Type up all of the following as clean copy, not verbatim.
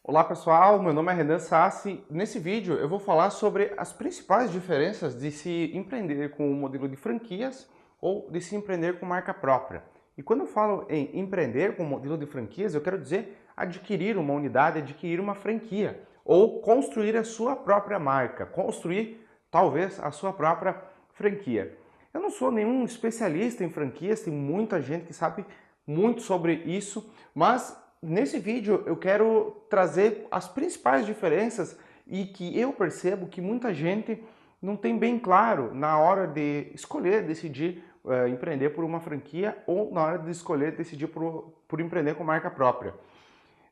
Olá pessoal, meu nome é Renan Sassi. Nesse vídeo eu vou falar sobre as principais diferenças de se empreender com um modelo de franquias ou de se empreender com marca própria. E quando eu falo em empreender com um modelo de franquias, eu quero dizer adquirir uma unidade, adquirir uma franquia ou construir a sua própria marca, construir talvez a sua própria franquia. Eu não sou nenhum especialista em franquias, tem muita gente que sabe muito sobre isso, mas nesse vídeo eu quero trazer as principais diferenças e que eu percebo que muita gente não tem bem claro na hora de escolher, decidir empreender por uma franquia ou na hora de escolher, decidir por empreender com marca própria.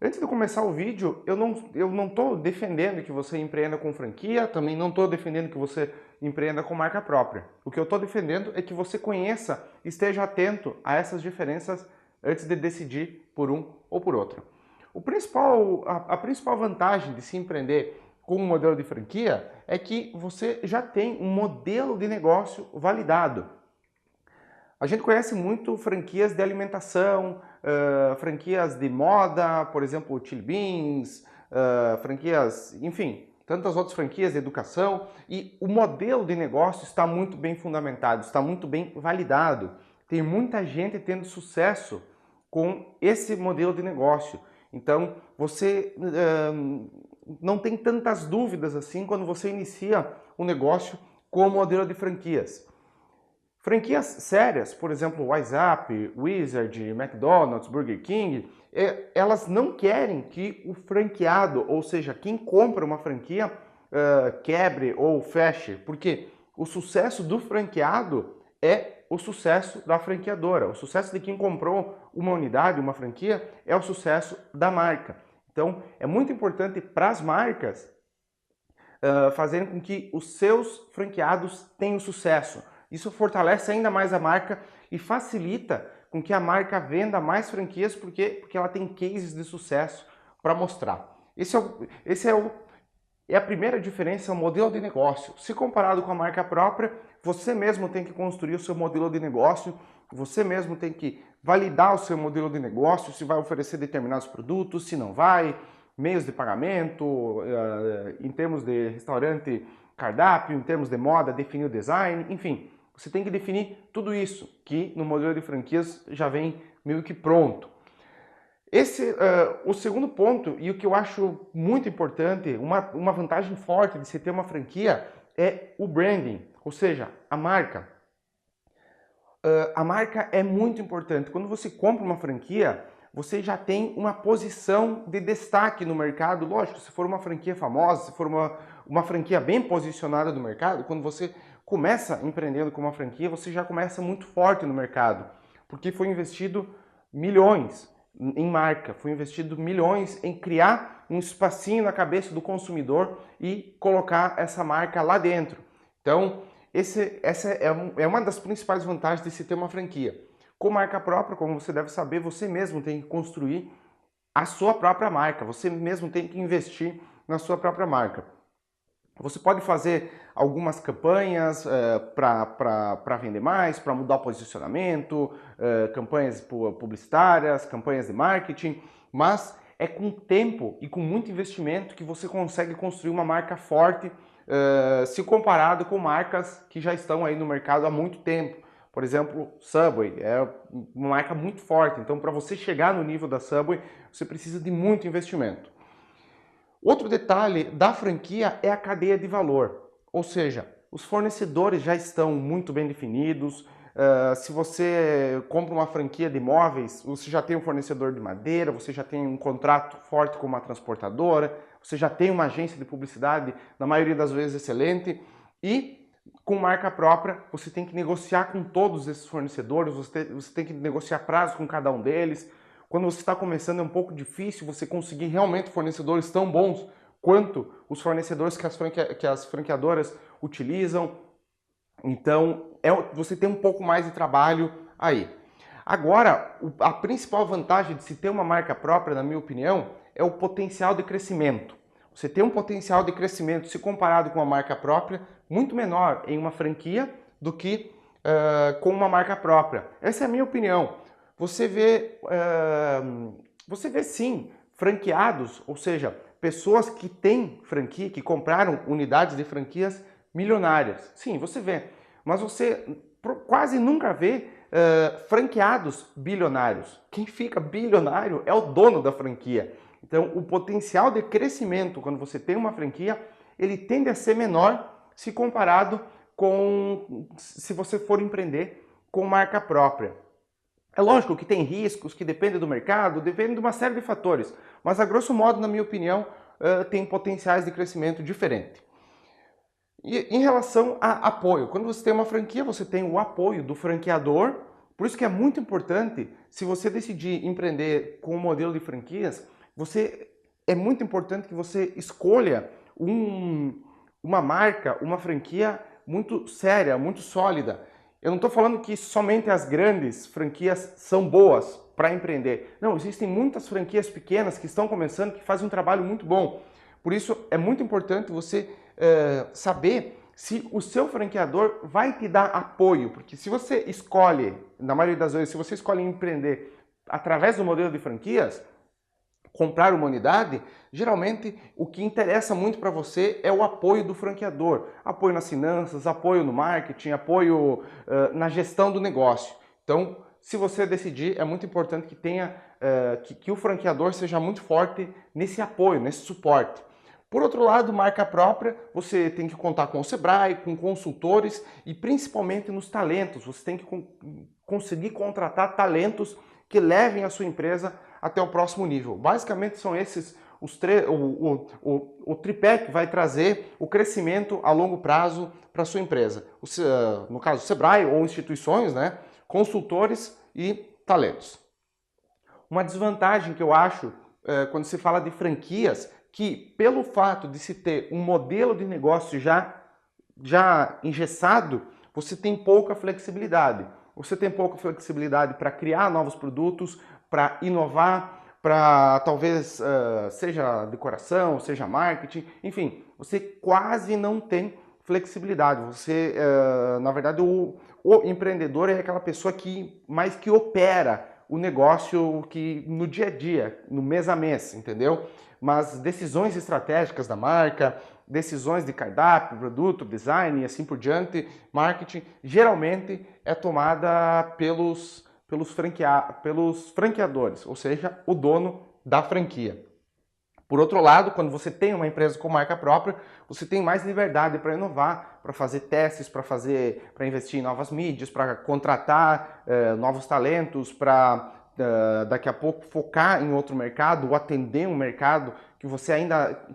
Antes de começar o vídeo, eu não estou defendendo que você empreenda com franquia, também não estou defendendo que você empreenda com marca própria. O que eu estou defendendo é que você conheça, esteja atento a essas diferenças antes de decidir por um ou por outro. A principal vantagem de se empreender com um modelo de franquia é que você já tem um modelo de negócio validado. A gente conhece muito franquias de alimentação, franquias de moda, por exemplo, Chili Beans, franquias, enfim, tantas outras franquias de educação, e o modelo de negócio está muito bem fundamentado, está muito bem validado. Tem muita gente tendo sucesso com esse modelo de negócio. Então, você não tem tantas dúvidas assim quando você inicia um negócio com o modelo de franquias. Franquias sérias, por exemplo, WhatsApp, Wizard, McDonald's, Burger King, elas não querem que o franqueado, ou seja, quem compra uma franquia, quebre ou feche, porque o sucesso do franqueado é o sucesso da franqueadora. O sucesso de quem comprou uma unidade, uma franquia, é o sucesso da marca. Então, é muito importante para as marcas fazerem com que os seus franqueados tenham sucesso. Isso fortalece ainda mais a marca e facilita com que a marca venda mais franquias porque ela tem cases de sucesso para mostrar. É a primeira diferença, o modelo de negócio. Se comparado com a marca própria, você mesmo tem que construir o seu modelo de negócio, você mesmo tem que validar o seu modelo de negócio, se vai oferecer determinados produtos, se não vai, meios de pagamento, em termos de restaurante, cardápio, em termos de moda, definir o design, enfim. Você tem que definir tudo isso, que no modelo de franquias já vem meio que pronto. O segundo ponto, e o que eu acho muito importante, uma vantagem forte de se ter uma franquia, é o branding, ou seja, a marca. A marca é muito importante. Quando você compra uma franquia, você já tem uma posição de destaque no mercado. Lógico, se for uma franquia famosa, se for uma franquia bem posicionada no mercado, quando você começa empreendendo com uma franquia, você já começa muito forte no mercado, porque foi investido milhões em marca, foi investido milhões em criar um espacinho na cabeça do consumidor e colocar essa marca lá dentro. Então, essa é uma das principais vantagens de se ter uma franquia. Com marca própria, como você deve saber, você mesmo tem que construir a sua própria marca, você mesmo tem que investir na sua própria marca. Você pode fazer algumas campanhas para vender mais, para mudar o posicionamento, campanhas publicitárias, campanhas de marketing, mas é com tempo e com muito investimento que você consegue construir uma marca forte se comparado com marcas que já estão aí no mercado há muito tempo. Por exemplo, Subway é uma marca muito forte, então para você chegar no nível da Subway, você precisa de muito investimento. Outro detalhe da franquia é a cadeia de valor, ou seja, os fornecedores já estão muito bem definidos. Se você compra uma franquia de móveis, você já tem um fornecedor de madeira, você já tem um contrato forte com uma transportadora, você já tem uma agência de publicidade, na maioria das vezes excelente, e com marca própria você tem que negociar com todos esses fornecedores, você tem que negociar prazo com cada um deles. Quando você está começando é um pouco difícil você conseguir realmente fornecedores tão bons quanto os fornecedores que as franqueadoras utilizam. Então, você tem um pouco mais de trabalho aí. Agora, a principal vantagem de se ter uma marca própria, na minha opinião, é o potencial de crescimento. Você tem um potencial de crescimento, se comparado com uma marca própria, muito menor em uma franquia do que com uma marca própria. Essa é a minha opinião. Você vê sim franqueados, ou seja, pessoas que têm franquia, que compraram unidades de franquias milionárias. Sim, você vê, mas você quase nunca vê franqueados bilionários. Quem fica bilionário é o dono da franquia. Então, o potencial de crescimento quando você tem uma franquia, ele tende a ser menor se comparado com se você for empreender com marca própria. É lógico que tem riscos, que depende do mercado, depende de uma série de fatores, mas a grosso modo, na minha opinião, tem potenciais de crescimento diferentes. E em relação a apoio, quando você tem uma franquia, você tem o apoio do franqueador, por isso que é muito importante, se você decidir empreender com um modelo de franquias, é muito importante que você escolha uma marca, uma franquia muito séria, muito sólida. Eu não estou falando que somente as grandes franquias são boas para empreender. Não, existem muitas franquias pequenas que estão começando, que fazem um trabalho muito bom. Por isso, é muito importante você saber se o seu franqueador vai te dar apoio. Porque se você escolhe, na maioria das vezes, se você escolhe empreender através do modelo de franquias, comprar uma unidade, geralmente o que interessa muito para você é o apoio do franqueador. Apoio nas finanças, apoio no marketing, apoio na gestão do negócio. Então, se você decidir, é muito importante que tenha que o franqueador seja muito forte nesse apoio, nesse suporte. Por outro lado, marca própria, você tem que contar com o Sebrae, com consultores e principalmente nos talentos. Você tem que conseguir contratar talentos que levem a sua empresa até o próximo nível. Basicamente são esses o tripé que vai trazer o crescimento a longo prazo para a sua empresa. No caso, Sebrae ou instituições, né? Consultores e talentos. Uma desvantagem que eu acho quando se fala de franquias, que pelo fato de se ter um modelo de negócio já engessado, você tem pouca flexibilidade. Você tem pouca flexibilidade para criar novos produtos, para inovar, para talvez seja decoração, seja marketing, enfim, você quase não tem flexibilidade. Você, na verdade, o empreendedor é aquela pessoa que mais que opera o negócio que no dia a dia, no mês a mês, entendeu? Mas decisões estratégicas da marca, decisões de cardápio, produto, design e assim por diante, marketing, geralmente é tomada pelos franqueadores, ou seja, o dono da franquia. Por outro lado, quando você tem uma empresa com marca própria, você tem mais liberdade para inovar, para fazer testes, para investir em novas mídias, para contratar novos talentos, para daqui a pouco focar em outro mercado ou atender um mercado que você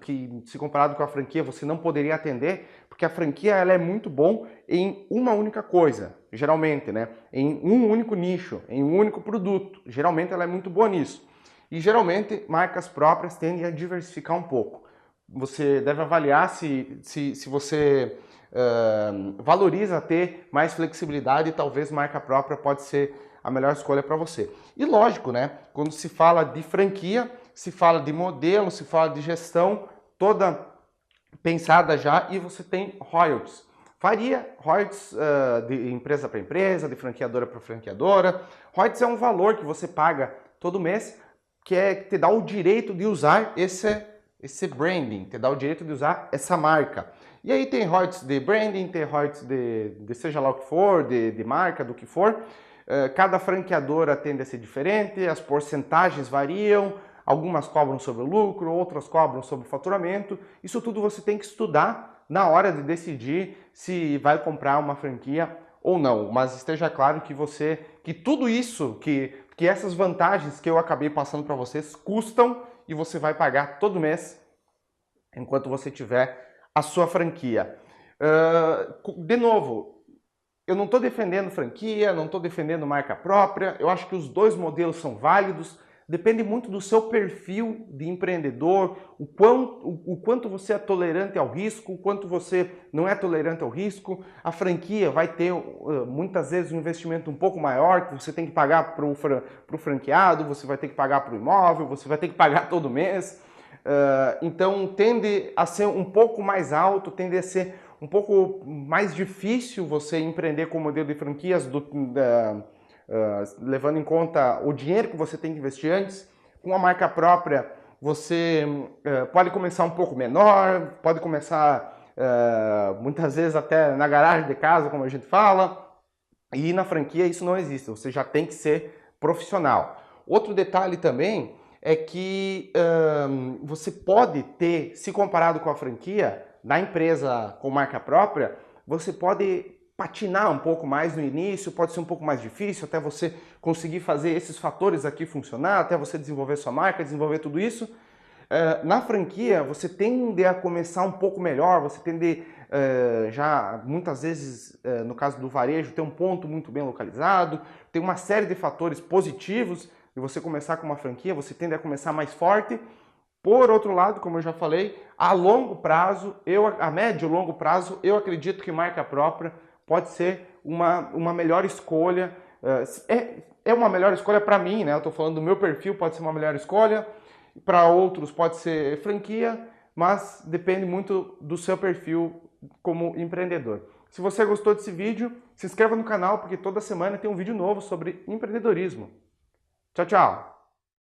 que se comparado com a franquia, você não poderia atender, porque a franquia ela é muito bom em uma única coisa, geralmente, né? Em um único nicho, em um único produto. Geralmente ela é muito boa nisso. E geralmente marcas próprias tendem a diversificar um pouco. Você deve avaliar se você valoriza ter mais flexibilidade e talvez marca própria pode ser a melhor escolha para você. E lógico, né? Quando se fala de franquia, se fala de modelo, se fala de gestão, toda pensada já, e você tem royalties. Varia, royalties de empresa para empresa, de franqueadora para franqueadora. Royalties é um valor que você paga todo mês, que te dá o direito de usar esse branding, te dá o direito de usar essa marca. E aí tem royalties de branding, tem royalties de seja lá o que for, de marca, do que for. Cada franqueadora tende a ser diferente, as porcentagens variam, algumas cobram sobre o lucro, outras cobram sobre o faturamento. Isso tudo você tem que estudar na hora de decidir se vai comprar uma franquia ou não. Mas esteja claro que tudo isso, que essas vantagens que eu acabei passando para vocês custam e você vai pagar todo mês enquanto você tiver a sua franquia. De novo, eu não estou defendendo franquia, não estou defendendo marca própria, eu acho que os dois modelos são válidos, depende muito do seu perfil de empreendedor, o quanto você é tolerante ao risco, o quanto você não é tolerante ao risco. A franquia vai ter muitas vezes um investimento um pouco maior, que você tem que pagar para o franqueado, você vai ter que pagar para o imóvel, você vai ter que pagar todo mês. Então tende a ser um pouco mais alto, tende a ser um pouco mais difícil você empreender com o modelo de franquias, levando em conta o dinheiro que você tem que investir antes. Com a marca própria, você pode começar um pouco menor, pode começar muitas vezes até na garagem de casa, como a gente fala, e na franquia isso não existe, você já tem que ser profissional. Outro detalhe também é que você pode ter, se comparado com a franquia, na empresa com marca própria, você pode patinar um pouco mais no início, pode ser um pouco mais difícil até você conseguir fazer esses fatores aqui funcionar, até você desenvolver sua marca, desenvolver tudo isso. Na franquia, você tende a começar um pouco melhor, você tende já, muitas vezes, no caso do varejo, ter um ponto muito bem localizado, tem uma série de fatores positivos de você começar com uma franquia, você tende a começar mais forte. Por outro lado, como eu já falei, a longo prazo, a médio e longo prazo, eu acredito que marca própria pode ser uma melhor escolha. É uma melhor escolha para mim, né? Eu estou falando do meu perfil, pode ser uma melhor escolha. Para outros pode ser franquia, mas depende muito do seu perfil como empreendedor. Se você gostou desse vídeo, se inscreva no canal porque toda semana tem um vídeo novo sobre empreendedorismo. Tchau, tchau!